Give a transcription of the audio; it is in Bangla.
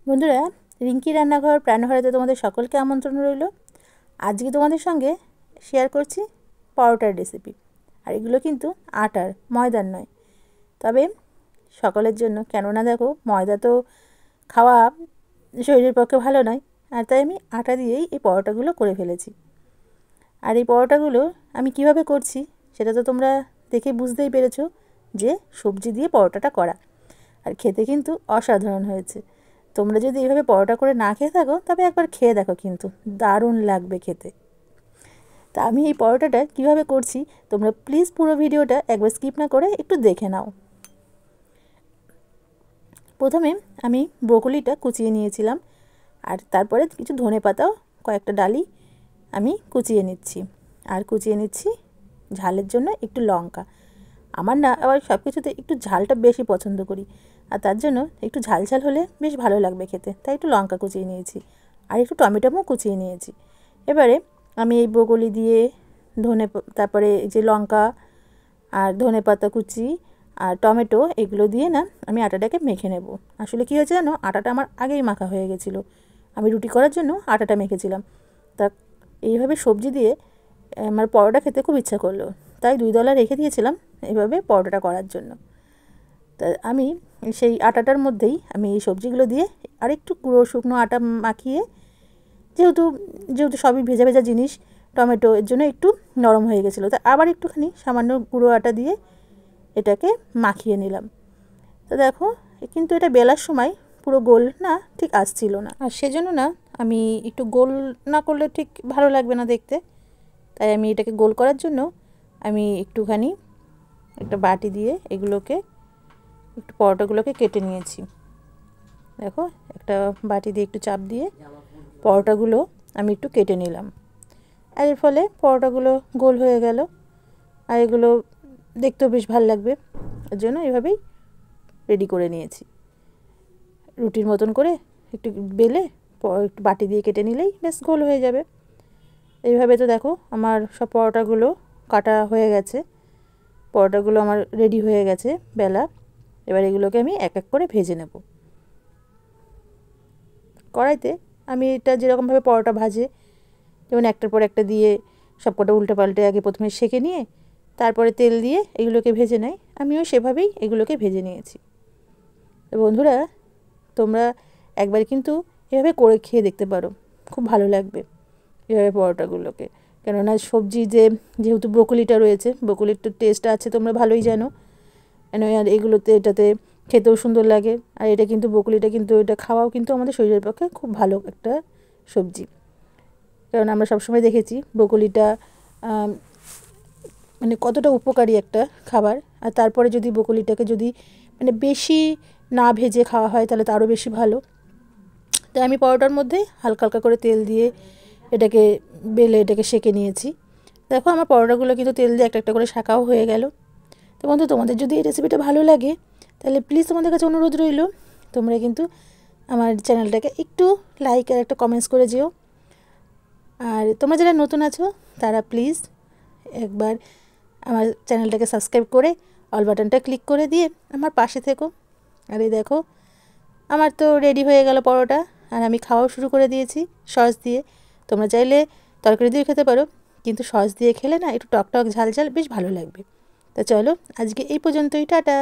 বন্ধুরা, রিঙ্কি রান্নাঘর প্রাণঘরেতে তোমাদের সকলকে আমন্ত্রণ রইল। আজকে তোমাদের সঙ্গে শেয়ার করছি পরোটার রেসিপি। আর এগুলো কিন্তু আটার, ময়দার নয়। তবে সকলের জন্য, কেননা দেখো ময়দা তো খাওয়া শরীরের পক্ষে ভালো নয়। আর তাই আমি আটা দিয়েই এই পরোটাগুলো করে ফেলেছি। আর এই পরোটাগুলো আমি কিভাবে করছি সেটা তো তোমরা দেখে বুঝতেই পেরেছো যে সবজি দিয়ে পরোটাটা করা। আর খেতে কিন্তু অসাধারণ হয়েছে। তোমরা যদি এইভাবে পরোটা করে না খেয়ে থাকো তবে একবার খেয়ে দেখো, কিন্তু দারুণ লাগবে খেতে। তা আমি এই পরোটাটা কিভাবে করছি তোমরা প্লিজ পুরো ভিডিওটা একবার স্কিপ না করে একটু দেখে নাও। প্রথমে আমি ব্রোকলিটা কুচিয়ে নিয়েছিলাম, আর তারপরে কিছু ধনেপাতাও, কয়েকটা ডালি আমি কুচিয়ে নিচ্ছি। আর কুচিয়ে নিচ্ছি ঝালের জন্য একটু লঙ্কা। আমার না আবার সব কিছুতে একটু ঝালটা বেশি পছন্দ করি, আর তার জন্য একটু ঝাল ঝাল হলে বেশ ভালো লাগবে খেতে, তাই একটু লঙ্কা কুচিয়ে নিয়েছি। আর একটু টমেটোও কুচিয়ে নিয়েছি। এবারে আমি এই ব্রোকলি দিয়ে তারপরে এই যে লঙ্কা আর ধনেপাতা কুচি আর টমেটো, এগুলো দিয়ে না আমি আটাটাকে মেখে নেব। আসলে কী হয়েছে জানো, আটাটা আমার আগেই মাখা হয়ে গেছিলো। আমি রুটি করার জন্য আটাটা মেখেছিলাম। তা এইভাবে সবজি দিয়ে আমার পরোটা খেতে খুব ইচ্ছা করলো, তাই 2 দলা রেখে দিয়েছিলাম এভাবে পরোটাটা করার জন্য। তা আমি সেই আটাটার মধ্যেই আমি এই সবজিগুলো দিয়ে আরেকটু গুঁড়ো শুকনো আটা মাখিয়ে, যেহেতু সবই ভেজা ভেজা জিনিস, টমেটো এর জন্য একটু নরম হয়ে গেছিলো, তা আবার একটুখানি সামান্য গুঁড়ো আটা দিয়ে এটাকে মাখিয়ে নিলাম। তো দেখো, কিন্তু এটা বেলার সময় পুরো গোল না ঠিক আসছিল না, আর সেজন্য না আমি একটু গোল না করলে ঠিক ভালো লাগবে না দেখতে। তাই আমি এটাকে গোল করার জন্য আমি একটুখানি একটা বাটি দিয়ে এগুলোকে একটু পরোটাগুলোকে কেটে নিয়েছি। দেখো, একটা বাটি দিয়ে একটু চাপ দিয়ে পরোটাগুলো আমি একটু কেটে নিলাম। আর এর ফলে পরোটাগুলো গোল হয়ে গেল, আর এগুলো দেখতেও বেশ ভালো লাগবে। এর জন্য এভাবেই রেডি করে নিয়েছি। রুটির মতন করে একটু বেলে একটু বাটি দিয়ে কেটে নিলেই বেশ গোল হয়ে যাবে। এইভাবে তো দেখো আমার সব পরোটাগুলো কাটা হয়ে গেছে, পরোটাগুলো আমার রেডি হয়ে গেছে বেলা। এবার এগুলোকে আমি এক এক করে ভেজে নেব কড়াইতে। আমি এটা যেরকমভাবে পরোটা ভাজে, যেমন একটার পর একটা দিয়ে সব কটা উল্টে পাল্টে আগে প্রথমে সেঁকে নিয়ে তারপরে তেল দিয়ে এগুলোকে ভেজে নেয়, আমিও সেভাবেই এগুলোকে ভেজে নিয়েছি। তো বন্ধুরা, তোমরা একবার কিন্তু এভাবে করে খেয়ে দেখতে পারো, খুব ভালো লাগবে এভাবে পরোটাগুলোকে। কেননা সবজি যেহেতু ব্রোকলিটা রয়েছে, ব্রোকলির তো টেস্ট আছে তোমরা ভালোই জানো। আর এগুলোতে এটাতে খেতেও সুন্দর লাগে। আর এটা কিন্তু ব্রোকলিটা কিন্তু এটা খাওয়াও কিন্তু আমাদের শরীরের পক্ষে খুব ভালো একটা সবজি। কারণ আমরা সবসময় দেখেছি ব্রোকলিটা মানে কতটা উপকারী একটা খাবার। আর তারপরে যদি ব্রোকলিটাকে যদি মানে বেশি না ভেজে খাওয়া হয় তাহলে তো আরও বেশি ভালো। তাই আমি পরোটার মধ্যে হালকা হালকা করে তেল দিয়ে এটাকে বেলে এটাকে সেঁকে নিয়েছি। দেখো, আমার পরোটাগুলো কিন্তু তেল দিয়ে একটা একটা করে শাঁকাও হয়ে গেল। তো বন্ধু, তোমাদের যদি এই রেসিপিটা ভালো লাগে তাহলে প্লিজ তোমাদের কাছে অনুরোধ রইল, তোমরা কিন্তু আমার চ্যানেলটাকে একটু লাইক আর একটা কমেন্টস করে যেও। আর তোমরা যারা নতুন আছো তারা প্লিজ একবার আমার চ্যানেলটাকে সাবস্ক্রাইব করে অল বাটনটা ক্লিক করে দিয়ে আমার পাশে থেকো। আর এই দেখো, আমার তো রেডি হয়ে গেল পরোটা, আর আমি খাওয়াও শুরু করে দিয়েছি সস দিয়ে। তোমরা চাইলে তরকারি দিয়েও খেতে পারো, কিন্তু সস দিয়ে খেলে না একটু টক টক ঝাল ঝাল বেশ ভালো লাগবে। তা চলো, আজকে এই পর্যন্তই, টাটা।